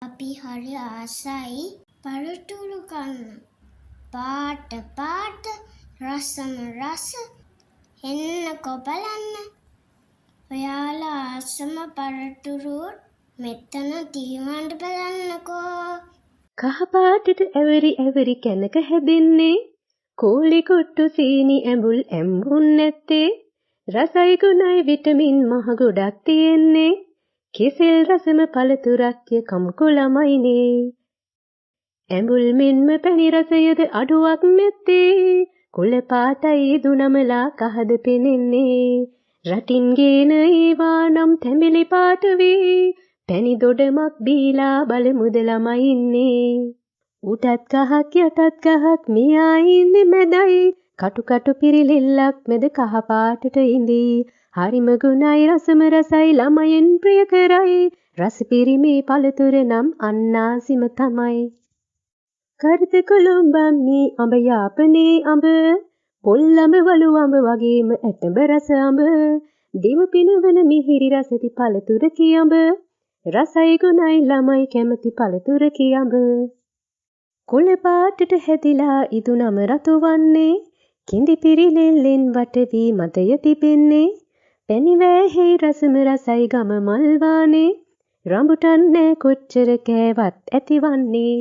අපි හරි ආසයි පළතුරු කන්න. පාට පාට රසම රස එන්නකෝ බලන්න. ඔයාලා ආසම පළතුරු මෙතන තියවන්න බලන්නකෝ. කහ පාටට ඇවරි ඇවරි කැනක හැදෙන්නේ. කෝලි කොට්ටු සීනි ඇඹුල් ඇඹුන් නැත්තේ. රසයි ගුණයි විටමින් මහ ගොඩක් තියෙන්නේ. කෙසෙල් රසම පළතුරක්ය කමුකු ළමයිනේ. ඇඹුල් මෙන්ම පැණි රසයද අඩුවක් නැත්තේ. කුල පාටයි දුනමලා කහද පෙනෙන්නේ. රටින් ගේන ඒවා නම් තැඹිලි පාට වේ. පැණි දොඩමක් බීලා බලමුද ළමයින්නේ. උටත් ගහක් යටත් ගහක් මෙයා ඉන්නේ මැදයි. කටු කටු පිරිලිල්ලක් මැද කහ පාටට ඉඳී. හරිම ගුණයි රසම රසයි ළමයින් ප්‍රිය කරයි. රස පිරිමේ පළතුර නම් අන්නාසිම තමයි. කරද කොළඹම්මි අඹ යාපනේ අඹ. පොල්ලඹ වලු අඹ වගේම ඇටඹ රස අඹ. දිව පිනවන මිහිරි රසති පළතුර කියඹ. රසයි ගුණයි ළමයි කැමති පළතුර කියඹ. කුල පාටට හැදිලා ඉදුනම රතු වන්නේ. කිඳි පිරිලෙල්ලෙන් වට වී මතය තිබෙන්නේ. පැණි වෑහෙයි රසම රසයි ගම මල්වානේ. රඹුටන් නෑ කොච්චර කෑවත් ඇතිවන්නේ.